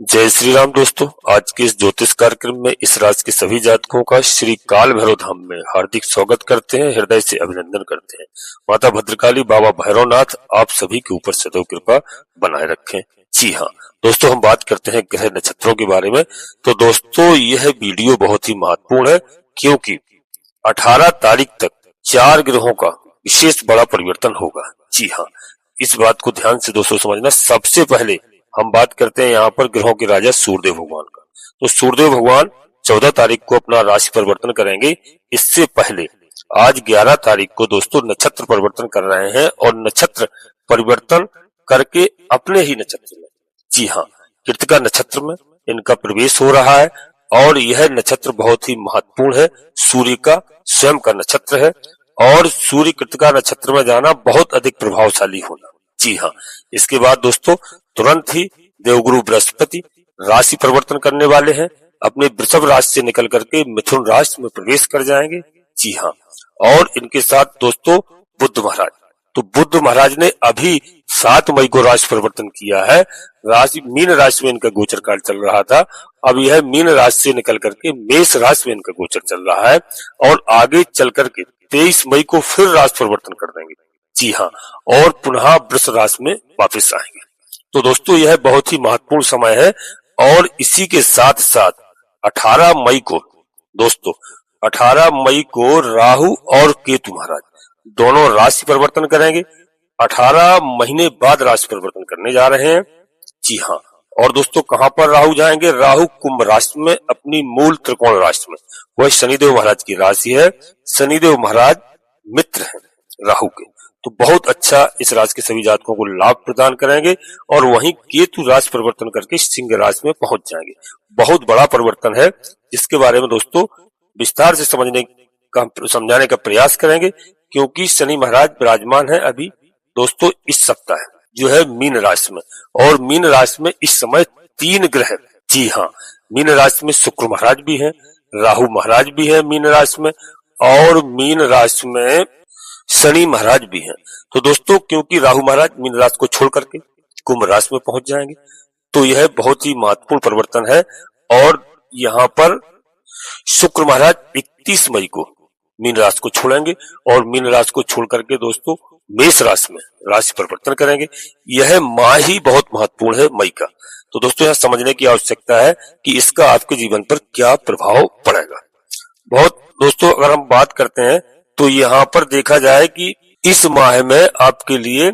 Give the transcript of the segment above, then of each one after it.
जय श्री राम दोस्तों। आज के इस ज्योतिष कार्यक्रम में इस राशि के सभी जातकों का श्री काल भैरव धाम में हार्दिक स्वागत करते हैं, हृदय से अभिनंदन करते हैं। माता भद्रकाली, बाबा भैरवनाथ आप सभी के ऊपर सदैव कृपा बनाए रखें। जी हाँ दोस्तों, हम बात करते हैं ग्रह नक्षत्रों के बारे में। तो दोस्तों यह वीडियो बहुत ही महत्वपूर्ण है क्योंकि 18 तारीख तक 4 ग्रहों का विशेष बड़ा परिवर्तन होगा। जी हाँ, इस बात को ध्यान से दोस्तों समझना। सबसे पहले हम बात करते हैं यहाँ पर ग्रहों के राजा सूर्यदेव भगवान का। तो सूर्यदेव भगवान 14 तारीख को अपना राशि परिवर्तन करेंगे। इससे पहले आज 11 तारीख को दोस्तों नक्षत्र परिवर्तन कर रहे हैं और नक्षत्र परिवर्तन करके अपने ही नक्षत्र में, जी हाँ, कृतिका नक्षत्र में इनका प्रवेश हो रहा है। और यह नक्षत्र बहुत ही महत्वपूर्ण है, सूर्य का स्वयं का नक्षत्र है और सूर्य कृतिका नक्षत्र में जाना बहुत अधिक प्रभावशाली होना। जी हाँ, इसके बाद दोस्तों तुरंत ही देवगुरु बृहस्पति राशि परिवर्तन करने वाले हैं। अपने वृषभ राशि से निकल करके मिथुन राशि में प्रवेश कर जाएंगे। जी हाँ, और इनके साथ दोस्तों बुध महाराज, तो बुध महाराज ने अभी 7 मई को राशि परिवर्तन किया है। राशि मीन राशि में इनका गोचर काल चल रहा था, अब यह मीन राशि से निकल करके मेष राशि में इनका गोचर चल रहा है और आगे चल करके 23 मई को फिर राशि परिवर्तन कर देंगे। जी हाँ, और पुनः वृष राशि में वापस आएंगे। तो दोस्तों यह बहुत ही महत्वपूर्ण समय है। और इसी के साथ साथ 18 मई को दोस्तों 18 मई को राहु और केतु महाराज दोनों राशि परिवर्तन करेंगे। 18 महीने बाद राशि परिवर्तन करने जा रहे हैं। जी हाँ, और दोस्तों कहां पर राहु जाएंगे? राहु कुंभ राशि में, अपनी मूल त्रिकोण राशि में। वह शनिदेव महाराज की राशि है। शनिदेव महाराज मित्र हैं राहु के, तो बहुत अच्छा इस राशि के सभी जातकों को लाभ प्रदान करेंगे। और वहीं केतु राशि परिवर्तन करके सिंह राशि में पहुंच जाएंगे। बहुत बड़ा परिवर्तन है जिसके बारे में दोस्तों विस्तार से समझाने का प्रयास करेंगे क्योंकि शनि महाराज विराजमान है अभी दोस्तों इस सप्ताह जो है मीन राशि में। और मीन राशि में इस समय 3 ग्रह, जी हाँ, मीन राशि में शुक्र महाराज भी है, राहु महाराज भी है मीन राशि में, और मीन राशि में शनि महाराज भी हैं। तो दोस्तों क्योंकि राहु महाराज मीन राशि को छोड़ करके कुंभ राशि में पहुंच जाएंगे, तो यह बहुत ही महत्वपूर्ण परिवर्तन है। और यहाँ पर शुक्र महाराज 31 मई को मीन राशि को छोड़ेंगे और मीन राशि को छोड़ करके दोस्तों मेष राशि में राशि परिवर्तन करेंगे। यह माह ही बहुत महत्वपूर्ण है मई का। तो दोस्तों यह समझने की आवश्यकता है कि इसका आपके जीवन पर क्या प्रभाव पड़ेगा। बहुत दोस्तों अगर हम बात करते हैं तो यहाँ पर देखा जाए कि इस माह में आपके लिए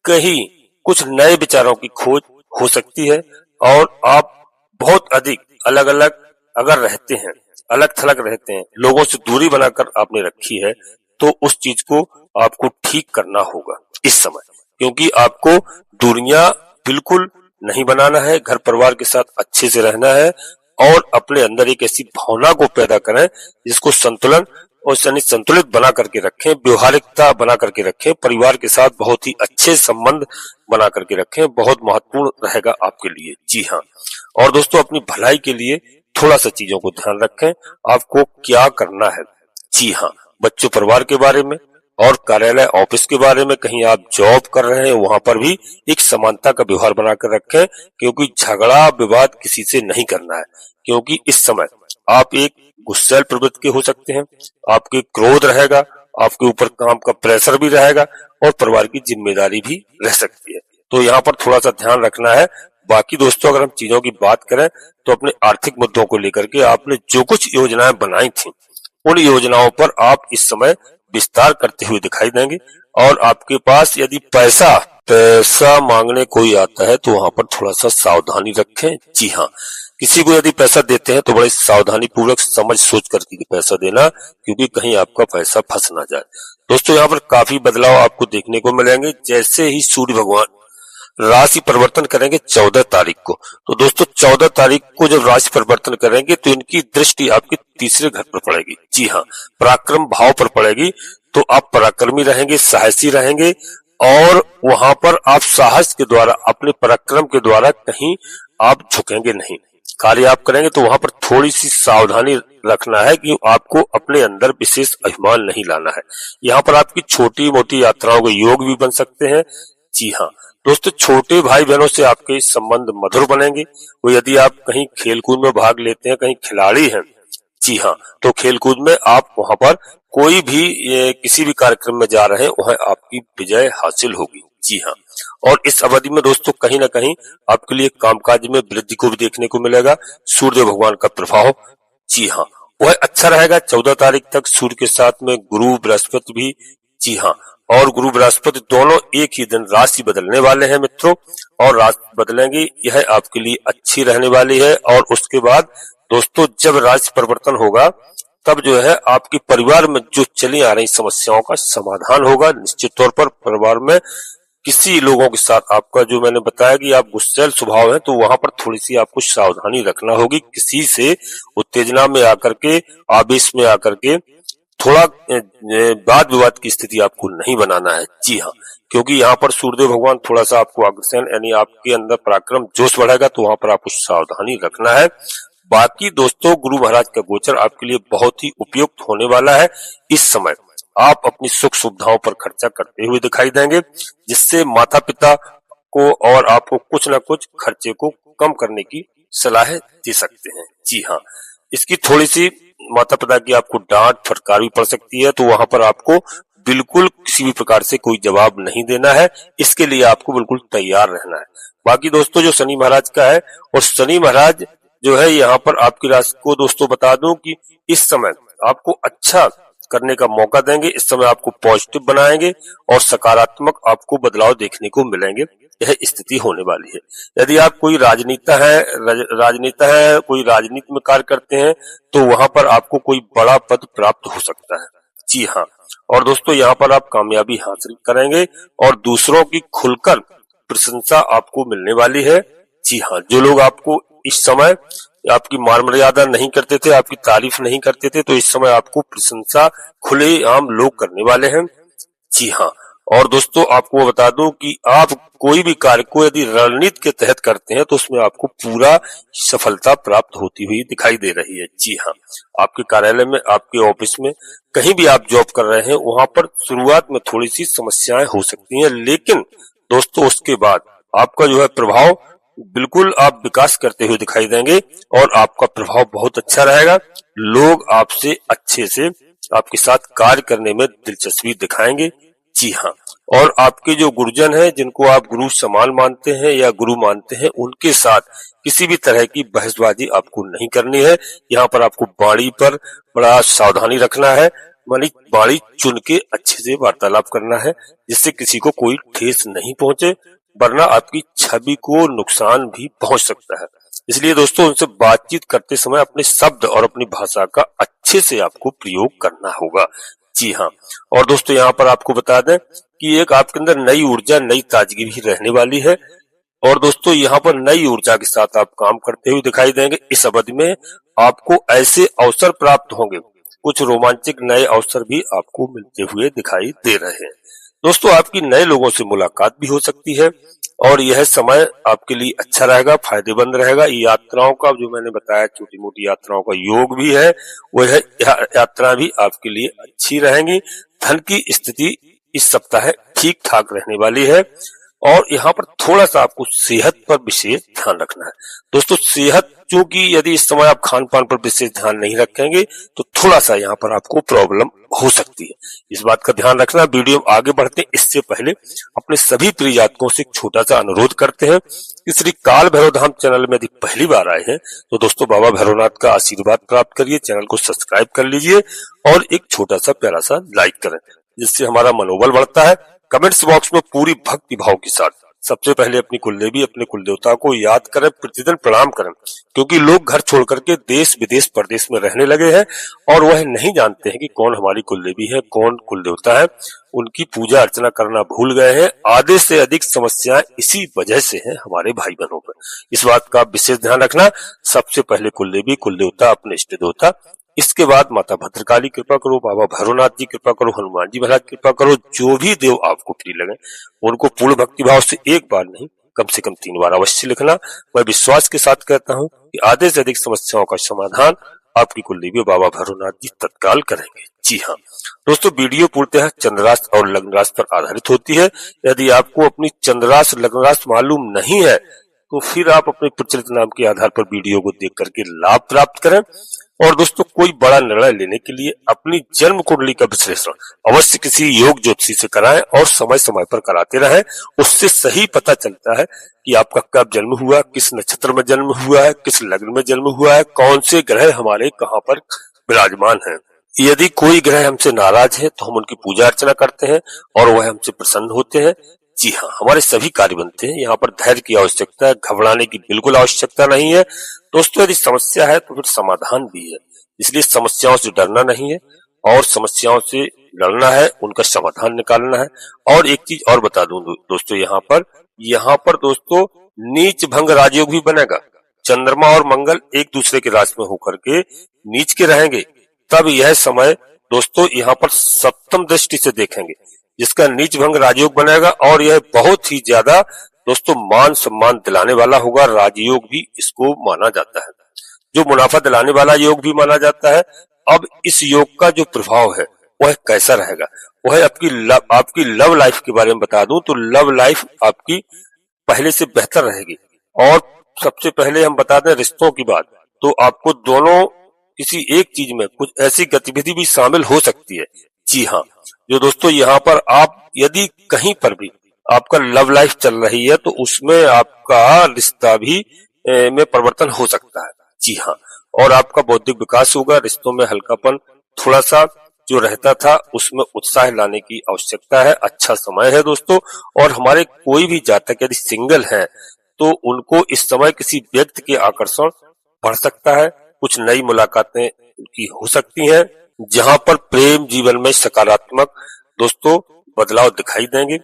कहीं कुछ नए विचारों की खोज हो सकती है और आप बहुत अधिक अलग अलग अगर रहते हैं, अलग थलग रहते हैं, लोगों से दूरी बनाकर आपने रखी है, तो उस चीज को आपको ठीक करना होगा इस समय, क्योंकि आपको दूरियां बिल्कुल नहीं बनाना है, घर परिवार के साथ अच्छे से रहना है और अपने अंदर एक ऐसी भावना को पैदा करें जिसको संतुलन और संतुलित बना करके रखें, व्यवहारिकता बना करके रखें, परिवार के साथ बहुत ही अच्छे संबंध बना करके रखें। बहुत महत्वपूर्ण रहेगा आपके लिए। जी हाँ, और दोस्तों अपनी भलाई के लिए थोड़ा सा चीजों को ध्यान रखें, आपको क्या करना है। जी हाँ, बच्चों परिवार के बारे में और कार्यालय ऑफिस के बारे में, कहीं आप जॉब कर रहे हैं वहां पर भी एक समानता का व्यवहार बनाकर रखें, क्योंकि झगड़ा विवाद किसी से नहीं करना है। क्योंकि इस समय आप एक गुस्सैल प्रवृत्ति के हो सकते हैं, आपके क्रोध रहेगा, आपके ऊपर काम का प्रेशर भी रहेगा और परिवार की जिम्मेदारी भी रह सकती है। तो यहाँ पर थोड़ा सा ध्यान रखना है। बाकी दोस्तों अगर हम चीजों की बात करें तो अपने आर्थिक मुद्दों को लेकर के आपने जो कुछ योजनाएं बनाई थी उन योजनाओं पर आप इस समय विस्तार करते हुए दिखाई देंगे। और आपके पास यदि पैसा मांगने कोई आता है तो वहां पर थोड़ा सा सावधानी रखें। जी हाँ, किसी को यदि पैसा देते हैं तो बड़े सावधानी पूर्वक समझ सोच करके पैसा देना, क्योंकि कहीं आपका पैसा फंस ना जाए। दोस्तों यहाँ पर काफी बदलाव आपको देखने को मिलेंगे जैसे ही सूर्य भगवान राशि परिवर्तन करेंगे 14 तारीख को। तो दोस्तों 14 तारीख को जब राशि परिवर्तन करेंगे तो इनकी दृष्टि आपके तीसरे घर पर पड़ेगी। जी हाँ, पराक्रम भाव पर पड़ेगी। तो आप पराक्रमी रहेंगे, साहसी रहेंगे और वहां पर आप साहस के द्वारा, अपने पराक्रम के द्वारा कहीं आप झुकेंगे नहीं। कार्य आप करेंगे तो वहां पर थोड़ी सी सावधानी रखना है कि आपको अपने अंदर विशेष अभिमान नहीं लाना है। यहाँ पर आपकी छोटी मोटी यात्राओं के योग भी बन सकते हैं। जी हाँ दोस्तों, छोटे भाई बहनों से आपके संबंध मधुर बनेंगे। वो यदि आप कहीं खेलकूद में भाग लेते हैं, कहीं खिलाड़ी हैं, जी हाँ, तो खेलकूद में आप वहां पर कोई भी किसी भी कार्यक्रम में जा रहे हैं, वहां आपकी विजय हासिल होगी। जी हाँ, और इस अवधि में दोस्तों कहीं ना कहीं आपके लिए कामकाज में वृद्धि को भी देखने को मिलेगा। सूर्यदेव भगवान का प्रभाव, जी हाँ, वह अच्छा रहेगा। 14 तारीख तक सूर्य के साथ में गुरु बृहस्पति भी, जी हाँ, और गुरु बृहस्पति दोनों एक ही दिन राशि बदलने वाले हैं मित्रों, और राशि बदलेंगे, यह आपके लिए अच्छी रहने वाली है। और उसके बाद दोस्तों जब राशि परिवर्तन होगा, तब जो है आपके परिवार में जो चली आ रही समस्याओं का समाधान होगा। निश्चित तौर पर परिवार में किसी लोगों के साथ आपका, जो मैंने बताया कि आप गुस्सैल स्वभाव है, तो वहां पर थोड़ी सी आपको सावधानी रखना होगी। किसी से उत्तेजना में आकर के, आवेश में आकर के थोड़ा वाद विवाद की स्थिति आपको नहीं बनाना है। जी हाँ, क्योंकि यहाँ पर सूर्यदेव भगवान थोड़ा सा आपको अग्रसर यानी आपके अंदर पराक्रम जोश बढ़ेगा, तो वहां पर आपको सावधानी रखना है। बाकी दोस्तों गुरु महाराज का गोचर आपके लिए बहुत ही उपयुक्त होने वाला है। इस समय आप अपनी सुख सुविधाओं पर खर्चा करते हुए दिखाई देंगे, जिससे माता पिता को और आपको कुछ न कुछ खर्चे को कम करने की सलाह दे सकते हैं। जी हाँ, इसकी थोड़ी सी माता पिता की आपको डांट फटकार भी पड़ सकती है, तो वहां पर आपको बिल्कुल किसी भी प्रकार से कोई जवाब नहीं देना है। इसके लिए आपको बिल्कुल तैयार रहना है। बाकी दोस्तों जो शनि महाराज का है, और शनि महाराज जो है यहाँ पर आपकी राशि को दोस्तों बता दूं कि इस समय आपको अच्छा करने का मौका देंगे। इस समय आपको पॉजिटिव बनाएंगे और सकारात्मक आपको बदलाव देखने को मिलेंगे। यह स्थिति होने वाली है। यदि आप कोई राजनेता है, कोई राजनीति में कार्य करते हैं, तो वहां पर आपको कोई बड़ा पद प्राप्त हो सकता है। जी हाँ, और दोस्तों यहाँ पर आप कामयाबी हासिल करेंगे और दूसरों की खुलकर प्रशंसा आपको मिलने वाली है। जी हाँ, जो लोग आपको इस समय आपकी मान मर्यादा नहीं करते थे, आपकी तारीफ नहीं करते थे, तो इस समय आपको प्रशंसा खुलेआम लोग करने वाले हैं। जी हाँ, और दोस्तों आपको बता दूं कि आप कोई भी कार्य को यदि रणनीति के तहत करते हैं, तो उसमें आपको पूरा सफलता प्राप्त होती हुई दिखाई दे रही है। जी हाँ, आपके कार्यालय में, आपके ऑफिस में, कहीं भी आप जॉब कर रहे हैं, वहां पर शुरुआत में थोड़ी सी समस्याएं हो सकती हैं, लेकिन दोस्तों उसके बाद आपका जो है प्रभाव, बिल्कुल आप विकास करते हुए दिखाई देंगे और आपका प्रभाव बहुत अच्छा रहेगा। लोग आपसे अच्छे से आपके साथ कार्य करने में दिलचस्पी दिखाएंगे। जी हाँ, और आपके जो गुरुजन हैं, जिनको आप गुरु समान मानते हैं या गुरु मानते हैं, उनके साथ किसी भी तरह की बहसबाजी आपको नहीं करनी है। यहाँ पर आपको वाणी पर बड़ा सावधानी रखना है, मानी वाणी चुन के अच्छे से वार्तालाप करना है, जिससे किसी को कोई ठेस नहीं पहुंचे, वरना आपकी छवि को नुकसान भी पहुंच सकता है। इसलिए दोस्तों उनसे बातचीत करते समय अपने शब्द और अपनी भाषा का अच्छे से आपको प्रयोग करना होगा। जी हाँ, और दोस्तों यहाँ पर आपको बता दें कि एक आपके अंदर नई ऊर्जा, नई ताजगी भी रहने वाली है। और दोस्तों यहाँ पर नई ऊर्जा के साथ आप काम करते हुए दिखाई देंगे। इस अवधि में आपको ऐसे अवसर प्राप्त होंगे, कुछ रोमांचक नए अवसर भी आपको मिलते हुए दिखाई दे रहे हैं। दोस्तों आपकी नए लोगों से मुलाकात भी हो सकती है और यह समय आपके लिए अच्छा रहेगा, फायदेमंद रहेगा। यात्राओं का, जो मैंने बताया, छोटी मोटी यात्राओं का योग भी है, वह यात्रा भी आपके लिए अच्छी रहेंगी। धन की स्थिति इस सप्ताह ठीक ठाक रहने वाली है और यहाँ पर थोड़ा सा आपको सेहत पर विशेष ध्यान रखना है। दोस्तों सेहत, क्योंकि यदि इस समय आप खान पान पर विशेष ध्यान नहीं रखेंगे, तो थोड़ा सा यहाँ पर आपको प्रॉब्लम हो सकती है। इस बात का ध्यान रखना। वीडियो आगे बढ़ते हैं, इससे पहले अपने सभी प्रिय जातकों से एक छोटा सा अनुरोध करते हैं कि श्री काल भैरव धाम चैनल में यदि पहली बार आए हैं, तो दोस्तों बाबा भैरवनाथ का आशीर्वाद प्राप्त करिए, चैनल को सब्सक्राइब कर लीजिए और एक छोटा सा प्यारा सा लाइक करें, जिससे हमारा मनोबल बढ़ता है। कमेंट्स बॉक्स में पूरी भक्ति भाव के साथ सबसे पहले अपनी कुलदेवी, अपने कुलदेवता को याद करें, प्रतिदिन प्रणाम करें, क्योंकि लोग घर छोड़ करके देश विदेश परदेश में रहने लगे हैं और वह नहीं जानते हैं कि कौन हमारी कुलदेवी है, कौन कुलदेवता है। उनकी पूजा अर्चना करना भूल गए हैं। आधे से अधिक समस्याएं इसी वजह से हैं हमारे भाई बहनों पर। इस बात का विशेष ध्यान रखना। सबसे पहले कुलदेवी, कुलदेवता, अपने इष्ट देवता, इसके बाद माता भद्रकाली कृपा करो, बाबा भैरवनाथ जी कृपा करो, हनुमान जी महाराज कृपा करो। जो भी देव आपको प्रिय लगे उनको पूर्ण भक्ति भाव से एक बार नहीं, कम से कम 3 बार अवश्य लिखना। मैं विश्वास के साथ कहता हूँ कि आधे से अधिक समस्याओं का समाधान आपकी कुलदेवी बाबा भैरवनाथ जी तत्काल करेंगे। जी हाँ दोस्तों, वीडियो पूर्णतः चंद्राष्ट और लग्न राशि पर आधारित होती है। यदि आपको अपनी चंद्राष्ट लग्न राशि मालूम नहीं है तो फिर आप अपने प्रचलित नाम के आधार पर वीडियो को देख करके लाभ प्राप्त करें। और दोस्तों, कोई बड़ा निर्णय लेने के लिए अपनी जन्म कुंडली का विश्लेषण अवश्य किसी योग ज्योतिषी से कराएं और समय समय पर कराते रहें। उससे सही पता चलता है कि आपका कब जन्म हुआ, किस नक्षत्र में जन्म हुआ है, किस लग्न में जन्म हुआ है, कौन से ग्रह हमारे कहाँ पर विराजमान है। यदि कोई ग्रह हमसे नाराज है तो हम उनकी पूजा अर्चना करते हैं और वह हमसे प्रसन्न होते हैं। जी हाँ, हमारे सभी कार्य बनते हैं। यहाँ पर धैर्य की आवश्यकता है, घबराने की बिल्कुल आवश्यकता नहीं है। दोस्तों, यदि समस्या है तो फिर समाधान भी है, इसलिए समस्याओं से डरना नहीं है और समस्याओं से लड़ना है, उनका समाधान निकालना है। और एक चीज और बता दूं दोस्तों, यहाँ पर दोस्तों नीच भंग राजयोग भी बनेगा। चंद्रमा और मंगल एक दूसरे के राशि में होकर के नीच के रहेंगे, तब यह समय दोस्तों यहाँ पर सप्तम दृष्टि से देखेंगे, जिसका नीच भंग राजयोग बनेगा और यह बहुत ही ज्यादा दोस्तों मान सम्मान दिलाने वाला होगा। राजयोग भी इसको माना जाता है, जो मुनाफा दिलाने वाला योग भी माना जाता है। अब इस योग का जो प्रभाव है वह कैसा रहेगा, वह आपकी लव लाइफ के बारे में बता दूं तो लव लाइफ आपकी पहले से बेहतर रहेगी। और सबसे पहले हम बता दें रिश्तों की बात, तो आपको दोनों किसी एक चीज में कुछ ऐसी गतिविधि भी शामिल हो सकती है। जी हाँ, जो दोस्तों यहाँ पर आप यदि कहीं पर भी आपका लव लाइफ चल रही है तो उसमें आपका रिश्ता भी में परिवर्तन हो सकता है। जी हाँ, और आपका बौद्धिक विकास होगा। रिश्तों में हल्कापन थोड़ा सा जो रहता था उसमें उत्साह लाने की आवश्यकता है। अच्छा समय है दोस्तों। और हमारे कोई भी जातक यदि सिंगल है तो उनको इस समय किसी व्यक्ति के आकर्षण बढ़ सकता है, कुछ नई मुलाकातें उनकी हो सकती हैं, जहां पर प्रेम जीवन में सकारात्मक दोस्तों बदलाव दिखाई देंगे।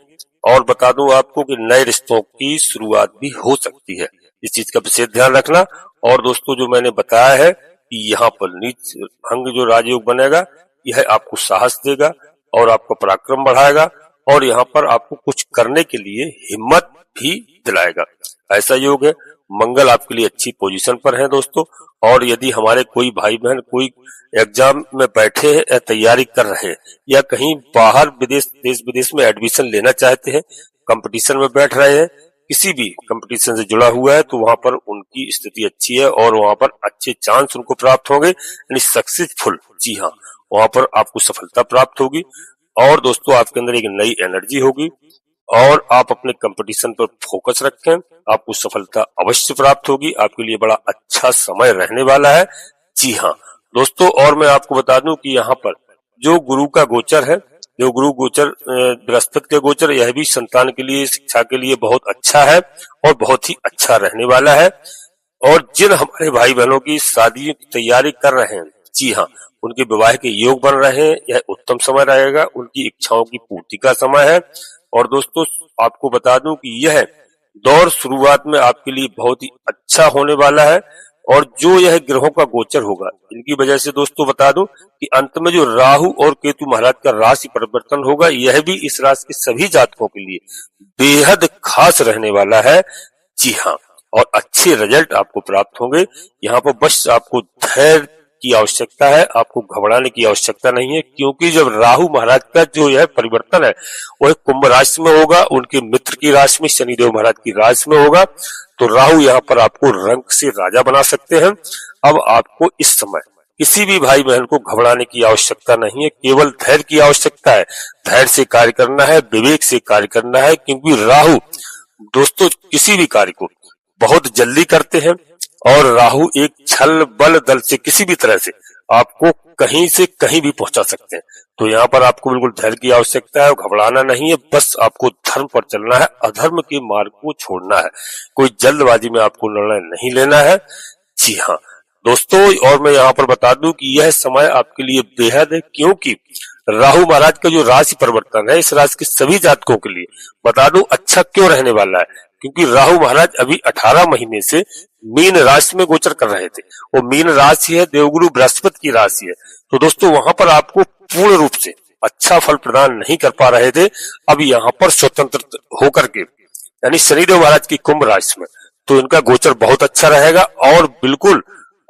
और बता दूं आपको कि नए रिश्तों की शुरुआत भी हो सकती है, इस चीज का विशेष ध्यान रखना। और दोस्तों, जो मैंने बताया है कि यहाँ पर नीच भंग जो राजयोग बनेगा, यह आपको साहस देगा और आपका पराक्रम बढ़ाएगा और यहाँ पर आपको कुछ करने के लिए हिम्मत भी दिलाएगा। ऐसा योग है। मंगल आपके लिए अच्छी पोजीशन पर है दोस्तों। और यदि हमारे कोई भाई बहन कोई एग्जाम में बैठे हैं या तैयारी कर रहे हैं या कहीं बाहर देश विदेश में एडमिशन लेना चाहते हैं, कंपटीशन में बैठ रहे हैं, किसी भी कंपटीशन से जुड़ा हुआ है, तो वहां पर उनकी स्थिति अच्छी है और वहां पर अच्छे चांस उनको प्राप्त होंगे, यानी सक्सेसफुल। जी हाँ, वहां पर आपको सफलता प्राप्त होगी। और दोस्तों, आपके अंदर एक नई एनर्जी होगी और आप अपने कंपटीशन पर फोकस रखें, आपको सफलता अवश्य प्राप्त होगी। आपके लिए बड़ा अच्छा समय रहने वाला है। जी हाँ दोस्तों, और मैं आपको बता दूं कि यहाँ पर जो गुरु का गोचर है, जो गुरु गोचर बृहस्पति के गोचर, यह भी संतान के लिए, शिक्षा के लिए बहुत अच्छा है और बहुत ही अच्छा रहने वाला है। और जिन हमारे भाई बहनों की शादी की तैयारी कर रहे हैं, जी हाँ, उनके विवाह के योग बन रहे हैं, यह उत्तम समय रहेगा, उनकी इच्छाओं की पूर्ति का समय है। और दोस्तों, आपको बता दूं कि यह दौर शुरुआत में आपके लिए बहुत ही अच्छा होने वाला है। और जो यह ग्रहों का गोचर होगा, इनकी वजह से दोस्तों बता दूं कि अंत में जो राहु और केतु महाराज का राशि परिवर्तन होगा, यह भी इस राशि के सभी जातकों के लिए बेहद खास रहने वाला है। जी हाँ, और अच्छे रिजल्ट आपको प्राप्त होंगे। यहाँ पर बस आपको धैर्य की आवश्यकता है, आपको घबराने की आवश्यकता नहीं है, क्योंकि जब राहु महाराज का जो यह परिवर्तन है वह कुंभ राशि में होगा, उनके मित्र की राशि में, शनिदेव महाराज की राशि में होगा, तो राहु यहाँ पर आपको रंग से राजा बना सकते हैं। अब आपको इस समय किसी भी भाई बहन को घबराने की आवश्यकता नहीं है, केवल धैर्य की आवश्यकता है। धैर्य से कार्य करना है, विवेक से कार्य करना है, क्योंकि राहु दोस्तों किसी भी कार्य को बहुत जल्दी करते हैं और राहु एक छल बल दल से किसी भी तरह से आपको कहीं से कहीं भी पहुंचा सकते हैं। तो यहाँ पर आपको बिल्कुल धैर्य की आवश्यकता है, घबराना नहीं है, बस आपको धर्म पर चलना है, अधर्म के मार्ग को छोड़ना है, कोई जल्दबाजी में आपको निर्णय नहीं लेना है। जी हाँ दोस्तों, और मैं यहाँ पर बता दूं कि यह समय आपके लिए बेहद है, क्योंकि राहु महाराज का जो राशि परिवर्तन है, इस राशि के सभी जातकों के लिए बता दूं अच्छा क्यों रहने वाला है, क्योंकि राहु महाराज अभी 18 महीने से मीन राशि में गोचर कर रहे थे। वो मीन राशि है, देवगुरु बृहस्पति की राशि है। तो दोस्तों, वहां पर आपको पूर्ण रूप से अच्छा फल प्रदान नहीं कर पा रहे थे। अब यहाँ पर स्वतंत्र होकर के, यानी शनिदेव महाराज की कुंभ राशि में, तो इनका गोचर बहुत अच्छा रहेगा और बिल्कुल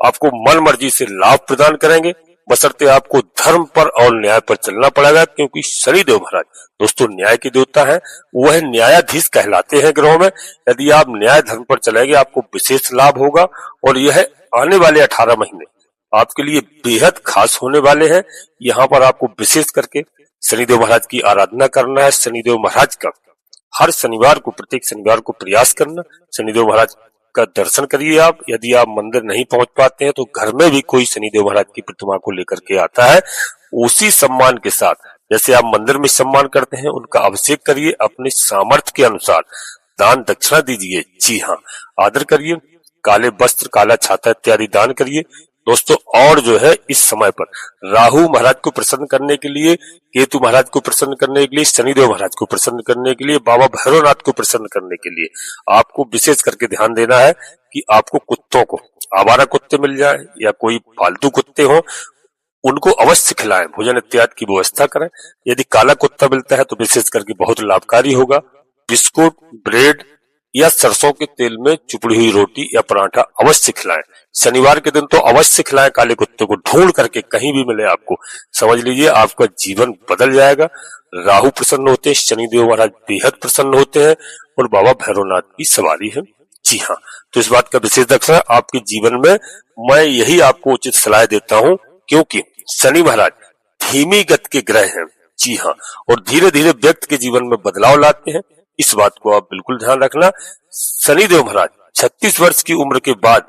आपको मन मर्जी से लाभ प्रदान करेंगे, बशर्ते आपको धर्म पर और न्याय पर चलना पड़ेगा, क्योंकि शनिदेव महाराज दोस्तों न्याय के देवता हैं, वह न्यायाधीश कहलाते हैं ग्रहों में। यदि आप न्याय धर्म पर चलेंगे आपको विशेष लाभ होगा और यह आने वाले 18 महीने आपके लिए बेहद खास होने वाले हैं। यहाँ पर आपको विशेष करके शनिदेव महाराज की आराधना करना है। शनिदेव महाराज का हर शनिवार को, प्रत्येक शनिवार को प्रयास करना, शनिदेव महाराज का दर्शन करिए आप। यदि आप मंदिर नहीं पहुंच पाते हैं तो घर में भी कोई शनिदेव महाराज की प्रतिमा को लेकर के आता है, उसी सम्मान के साथ जैसे आप मंदिर में सम्मान करते हैं उनका अभिषेक करिए, अपने सामर्थ्य के अनुसार दान दक्षिणा दीजिए। जी हाँ, आदर करिए, काले वस्त्र, काला छाता इत्यादि दान करिए दोस्तों। और जो है इस समय पर राहु महाराज को प्रसन्न करने के लिए, केतु महाराज को प्रसन्न करने के लिए, शनिदेव महाराज को प्रसन्न करने के लिए, बाबा भैरवनाथ को प्रसन्न करने के लिए आपको विशेष करके ध्यान देना है कि आपको कुत्तों को, आवारा कुत्ते मिल जाए या कोई पालतू कुत्ते हो, उनको अवश्य खिलाएं, भोजन इत्यादि की व्यवस्था करें। यदि काला कुत्ता मिलता है तो विशेष करके बहुत लाभकारी होगा। बिस्कुट, ब्रेड या सरसों के तेल में चुपड़ी हुई रोटी या पराठा अवश्य खिलाएं। शनिवार के दिन तो अवश्य खिलाएं, काले कुत्ते को ढूंढ करके कहीं भी मिले आपको, समझ लीजिए आपका जीवन बदल जाएगा। राहु प्रसन्न होते हैं, शनिदेव महाराज बेहद प्रसन्न होते हैं और बाबा भैरवनाथ की सवारी है। जी हाँ, तो इस बात का विशेष रखना आपके जीवन में। मैं यही आपको उचित सलाह देता हूँ, क्योंकि शनि महाराज धीमी गति के ग्रह हैं। जी हाँ, और धीरे धीरे व्यक्ति के जीवन में बदलाव लाते हैं, इस बात को आप बिल्कुल ध्यान रखना। शनिदेव महाराज 36 वर्ष की उम्र के बाद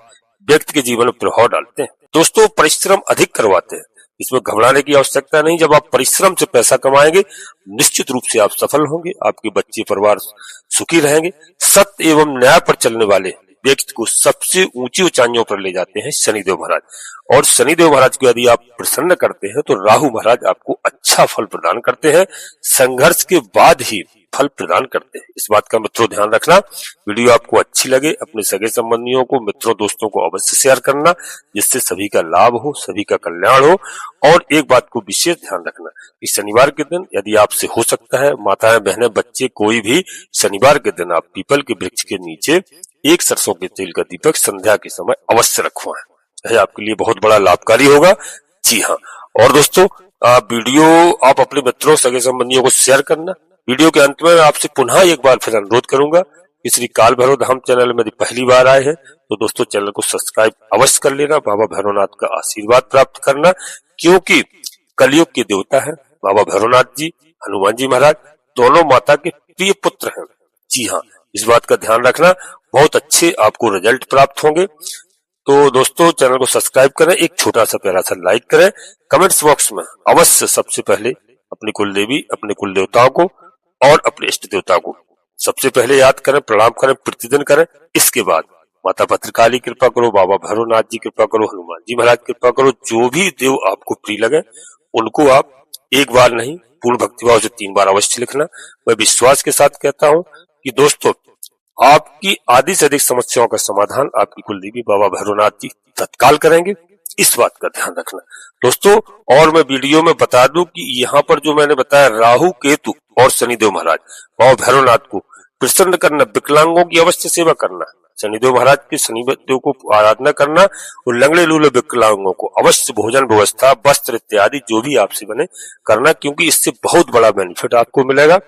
व्यक्ति के जीवन में प्रभाव डालते हैं दोस्तों, परिश्रम अधिक करवाते हैं। इसमें घबराने की आवश्यकता नहीं। जब आप परिश्रम से पैसा कमाएंगे निश्चित रूप से आप सफल होंगे, आपके बच्चे परिवार सुखी रहेंगे। सत्य एवं न्याय पर चलने वाले व्यक्ति को सबसे ऊंची ऊंचाइयों पर ले जाते हैं शनिदेव महाराज। और शनिदेव महाराज को यदि आप प्रसन्न करते हैं तो राहु महाराज आपको अच्छा फल प्रदान करते हैं, संघर्ष के बाद ही फल प्रदान करते हैं। इस बात का मित्रों ध्यान रखना। वीडियो आपको अच्छी लगे अपने सगे संबंधियों को, मित्रों, दोस्तों को अवश्य शेयर करना, जिससे सभी का लाभ हो, सभी का कल्याण हो। और एक बात को विशेष ध्यान रखना कि शनिवार के दिन यदि आपसे हो सकता है, माताएं, बहनें, बच्चे, कोई भी शनिवार के दिन आप पीपल के वृक्ष के नीचे एक सरसों के तेल का दीपक संध्या के समय अवश्य रखवाएं, यह आपके लिए बहुत बड़ा लाभकारी होगा। जी हाँ, और दोस्तों वीडियो आप अपने मित्रों, सगे संबंधियों को शेयर करना। वीडियो के अंत में आपसे पुनः एक बार फिर अनुरोध करूंगा कि श्री काल भैरव धाम चैनल में यदि पहली बार आए हैं तो दोस्तों चैनल को सब्सक्राइब अवश्य कर लेना, बाबा भैरवनाथ का आशीर्वाद प्राप्त करना, क्योंकि कलयुग के देवता है बाबा भैरवनाथ जी, हनुमान जी महाराज दोनों माता के प्रिय पुत्र हैं। जी हाँ, इस बात का ध्यान रखना, बहुत अच्छे आपको रिजल्ट प्राप्त होंगे। तो दोस्तों चैनल को सब्सक्राइब करें, एक छोटा सा प्यारा सा लाइक करें, कमेंट्स बॉक्स में अवश्य सबसे पहले अपनी कुल देवी, अपने कुल देवताओं को और अपने इष्ट देवता को सबसे पहले याद करें, प्रणाम करें, प्रतिदिन करें। इसके बाद माता भद्रकाली कृपा करो, बाबा भैरवनाथ जी कृपा करो, हनुमान जी महाराज कृपा करो, जो भी देव आपको प्रिय लगे उनको आप एक बार नहीं पूर्ण भक्तिभाव से 3 बार अवश्य लिखना। मैं विश्वास के साथ कहता हूँ कि दोस्तों आपकी आधी से अधिक समस्याओं का समाधान आपकी कुलदेवी बाबा भैरवनाथ जी तत्काल करेंगे, इस बात का ध्यान रखना दोस्तों। और मैं वीडियो में बता दूं कि यहाँ पर जो मैंने बताया राहु, केतु और शनिदेव महाराज, बाबा भैरवनाथ को प्रसन्न करना, विकलांगों की अवश्य सेवा करना, शनिदेव महाराज के शनिदेव को आराधना करना और लंगड़े लूले विकलांगों को अवश्य भोजन व्यवस्था, वस्त्र इत्यादि जो भी आपसे बने करना, क्योंकि इससे बहुत बड़ा बेनिफिट आपको मिलेगा।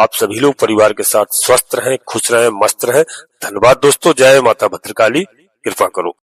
आप सभी लोग परिवार के साथ स्वस्थ रहें, खुश रहें, मस्त रहें। धन्यवाद दोस्तों। जय माता भद्रकाली, कृपा करो।